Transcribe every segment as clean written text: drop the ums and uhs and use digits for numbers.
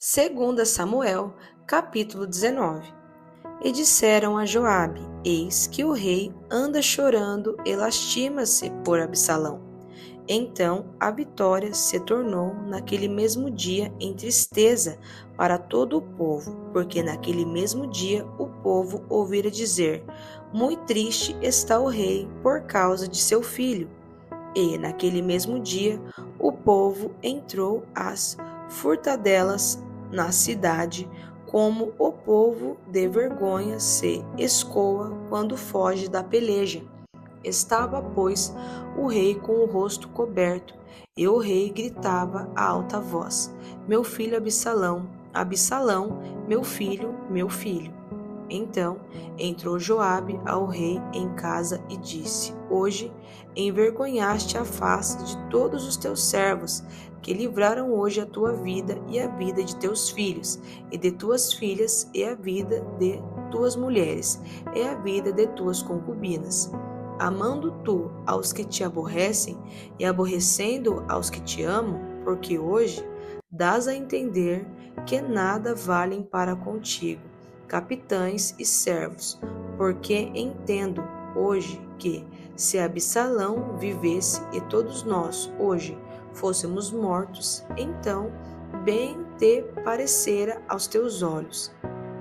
Segunda Samuel, capítulo 19. E disseram a Joabe: Eis que o rei anda chorando e lastima-se por Absalão. Então a vitória se tornou naquele mesmo dia em tristeza para todo o povo, porque naquele mesmo dia o povo ouvira dizer: Muito triste está o rei por causa de seu filho. E naquele mesmo dia o povo entrou às furtadelas na cidade, como o povo de vergonha se escoa quando foge da peleja. Estava, pois, o rei com o rosto coberto, e o rei gritava a alta voz: Meu filho Absalão, Absalão, meu filho, meu filho. Então entrou Joabe ao rei em casa e disse: Hoje envergonhaste a face de todos os teus servos, que livraram hoje a tua vida e a vida de teus filhos, e de tuas filhas, e a vida de tuas mulheres, e a vida de tuas concubinas. Amando tu aos que te aborrecem, e aborrecendo aos que te amam, porque hoje dás a entender que nada valem para contigo capitães e servos, porque entendo hoje que, se Absalão vivesse e todos nós hoje fôssemos mortos, então bem te parecera aos teus olhos.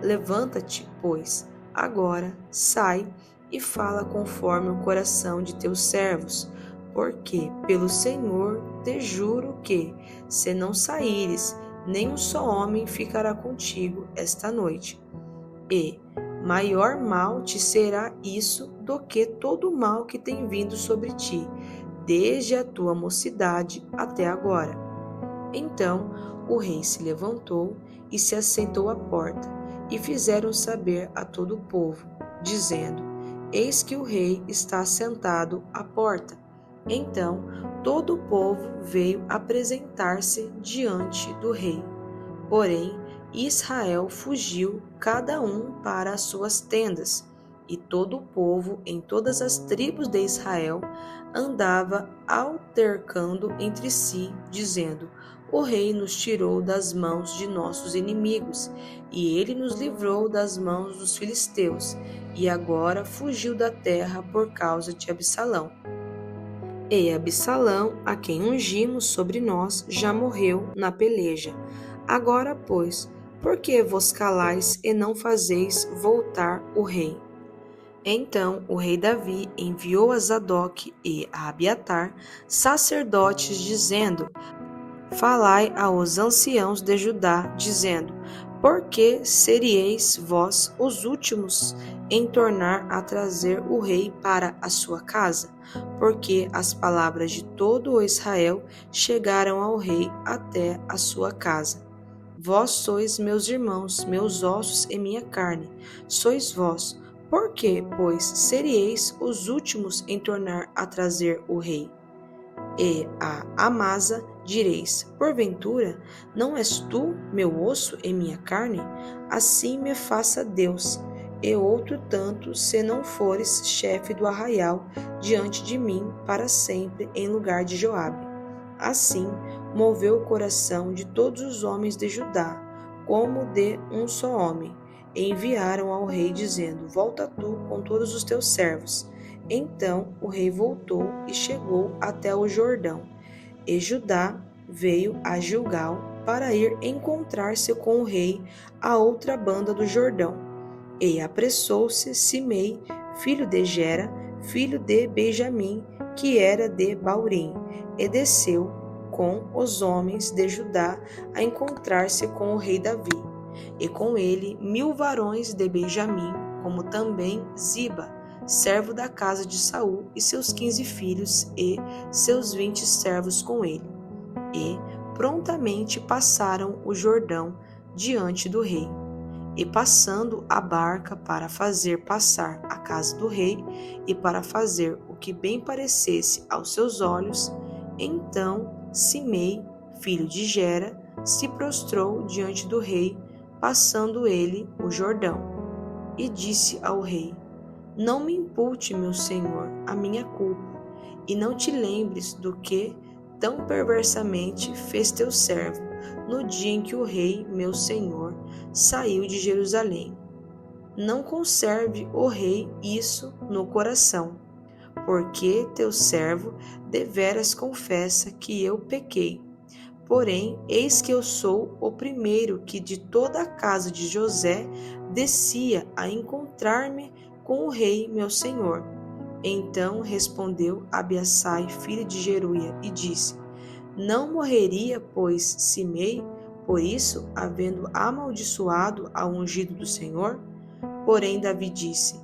Levanta-te, pois, agora, sai e fala conforme o coração de teus servos, porque pelo Senhor te juro que, se não saíres, nem um só homem ficará contigo esta noite. E maior mal te será isso do que todo o mal que tem vindo sobre ti, desde a tua mocidade até agora. Então o rei se levantou e se assentou à porta, e fizeram saber a todo o povo, dizendo: Eis que o rei está sentado à porta. Então todo o povo veio apresentar-se diante do rei. Porém, Israel fugiu, cada um para as suas tendas, e todo o povo em todas as tribos de Israel andava altercando entre si, dizendo: O rei nos tirou das mãos de nossos inimigos, e ele nos livrou das mãos dos filisteus, e agora fugiu da terra por causa de Absalão. E Absalão, a quem ungimos sobre nós, já morreu na peleja. Agora, pois, por que vos calais e não fazeis voltar o rei? Então o rei Davi enviou a Zadok e a Abiatar, sacerdotes, dizendo: Falai aos anciãos de Judá, dizendo: Por que serieis vós os últimos em tornar a trazer o rei para a sua casa? Porque as palavras de todo o Israel chegaram ao rei até a sua casa. Vós sois meus irmãos, meus ossos e minha carne, sois vós. Por que, pois, serieis os últimos em tornar a trazer o rei? E a Amasa direis: Porventura, não és tu meu osso e minha carne? Assim me faça Deus, e outro tanto, se não fores chefe do arraial diante de mim para sempre em lugar de Joabe. Assim moveu o coração de todos os homens de Judá, como de um só homem, e enviaram ao rei, dizendo: Volta tu com todos os teus servos. Então o rei voltou e chegou até o Jordão, e Judá veio a Gilgal para ir encontrar-se com o rei à outra banda do Jordão. E apressou-se Simei, filho de Gera, filho de Benjamim, que era de Baurim, e desceu com os homens de Judá a encontrar-se com o rei Davi, e com ele 1000 varões de Benjamim, como também Ziba, servo da casa de Saul, e seus 15 filhos e seus 20 servos com ele. E prontamente passaram o Jordão diante do rei. E passando a barca para fazer passar a casa do rei, e para fazer o que bem parecesse aos seus olhos, então Simei, filho de Gera, se prostrou diante do rei, passando ele o Jordão. E disse ao rei: Não me impute, meu senhor, a minha culpa, e não te lembres do que tão perversamente fez teu servo. no dia em que o rei, meu senhor, saiu de Jerusalém. Não conserve, ó rei, isso no coração, porque teu servo deveras confessa que eu pequei. Porém, eis que eu sou o primeiro que de toda a casa de José descia a encontrar-me com o rei meu senhor. Então respondeu Abiassai, filho de Zeruia, e disse: Não morreria, pois, Simei, por isso, havendo amaldiçoado ao ungido do Senhor? Porém Davi disse: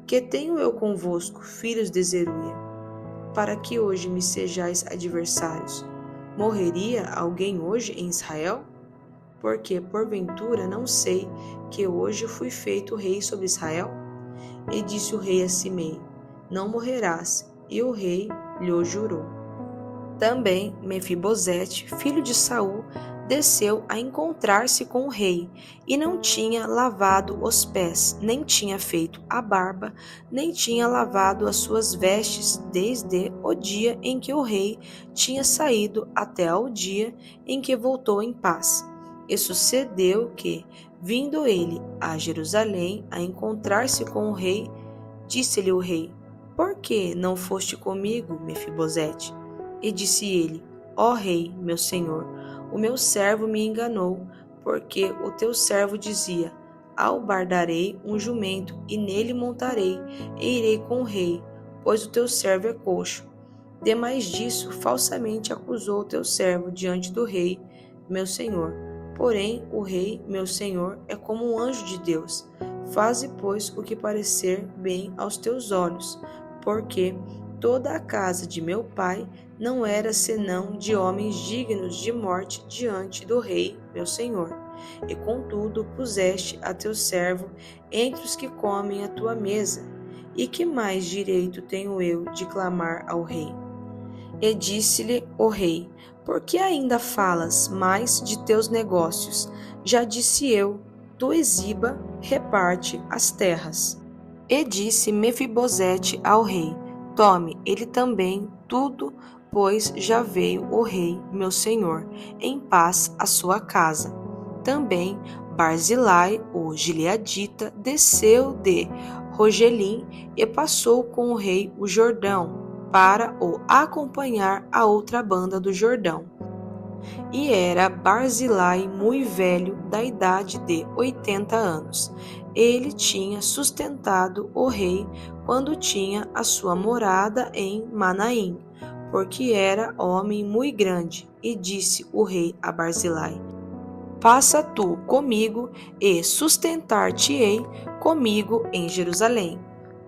Que tenho eu convosco, filhos de Zeruia, para que hoje me sejais adversários? Morreria alguém hoje em Israel? Porque, porventura, não sei que hoje fui feito rei sobre Israel? E disse o rei a Simei: Não morrerás. E o rei lhe jurou. Também Mefibosete, filho de Saul, desceu a encontrar-se com o rei, e não tinha lavado os pés, nem tinha feito a barba, nem tinha lavado as suas vestes, desde o dia em que o rei tinha saído até ao dia em que voltou em paz. E sucedeu que, vindo ele a Jerusalém a encontrar-se com o rei, disse-lhe o rei: Por que não foste comigo, Mefibosete? E disse ele: Ó rei, meu senhor, o meu servo me enganou, porque o teu servo dizia: Albardarei um jumento, e nele montarei, e irei com o rei, pois o teu servo é coxo. Demais disso, falsamente acusou o teu servo diante do rei, meu senhor. Porém, o rei, meu senhor, é como um anjo de Deus. Faze, pois, o que parecer bem aos teus olhos, porque toda a casa de meu pai não era senão de homens dignos de morte diante do rei, meu senhor. E contudo puseste a teu servo entre os que comem a tua mesa. E que mais direito tenho eu de clamar ao rei? E disse-lhe o rei: Por que ainda falas mais de teus negócios? Já disse eu: Tu exiba, reparte as terras. E disse Mefibosete ao rei: Tome ele também tudo, pois já veio o rei, meu senhor, em paz à sua casa. Também Barzilai, o gileadita, desceu de Rogelim e passou com o rei o Jordão, para o acompanhar a outra banda do Jordão. E era Barzilai muito velho, da idade de 80 anos. Ele tinha sustentado o rei quando tinha a sua morada em Manaim, porque era homem muito grande. E disse o rei a Barzilai: Passa tu comigo e sustentar-te-ei comigo em Jerusalém.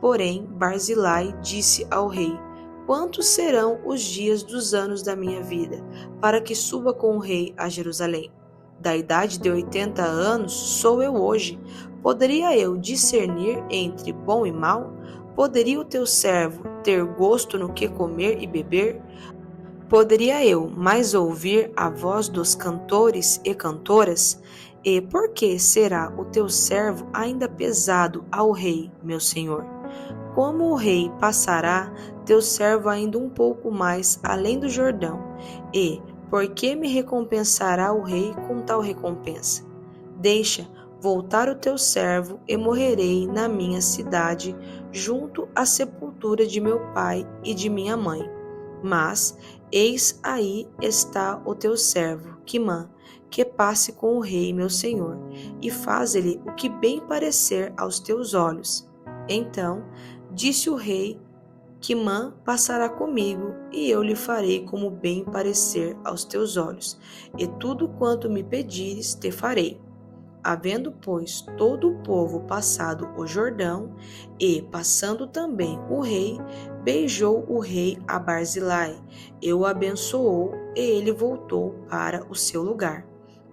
Porém Barzilai disse ao rei: Quantos serão os dias dos anos da minha vida, para que suba com o rei a Jerusalém? Da idade de 80 anos sou eu hoje. Poderia eu discernir entre bom e mal? Poderia o teu servo ter gosto no que comer e beber? Poderia eu mais ouvir a voz dos cantores e cantoras? E por que será o teu servo ainda pesado ao rei, meu senhor? Como o rei passará teu servo ainda um pouco mais além do Jordão? E por que me recompensará o rei com tal recompensa? Deixa voltar o teu servo e morrerei na minha cidade, junto à sepultura de meu pai e de minha mãe. Mas eis aí está o teu servo, Quimã, que passe com o rei meu senhor, e faz-lhe o que bem parecer aos teus olhos. Então disse o rei: Quimã passará comigo, e eu lhe farei como bem parecer aos teus olhos, e tudo quanto me pedires te farei. Havendo, pois, todo o povo passado o Jordão, e passando também o rei, beijou o rei a Barzilai, e o abençoou, e ele voltou para o seu lugar.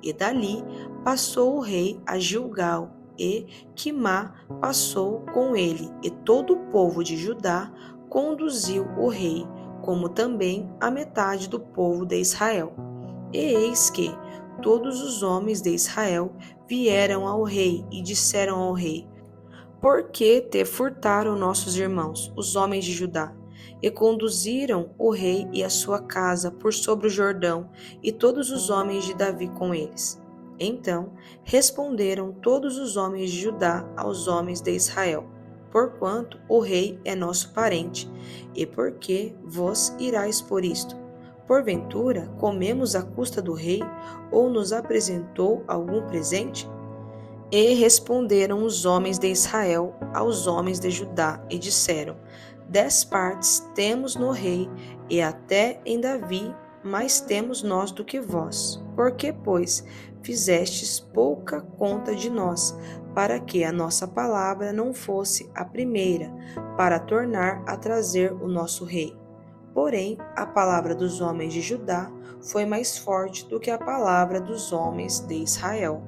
E dali passou o rei a Gilgal, e Quimá passou com ele, e todo o povo de Judá conduziu o rei, como também a metade do povo de Israel. E eis que todos os homens de Israel vieram ao rei e disseram ao rei: Por que te furtaram nossos irmãos, os homens de Judá? E conduziram o rei e a sua casa por sobre o Jordão, e todos os homens de Davi com eles. Então responderam todos os homens de Judá aos homens de Israel: porquanto o rei é nosso parente, e por que vos irais por isto? Porventura comemos à custa do rei, ou nos apresentou algum presente? E responderam os homens de Israel aos homens de Judá, e disseram: 10 partes temos no rei, e até em Davi, mais temos nós do que vós. Por que, pois, fizestes pouca conta de nós, para que a nossa palavra não fosse a primeira, para tornar a trazer o nosso rei? Porém, a palavra dos homens de Judá foi mais forte do que a palavra dos homens de Israel.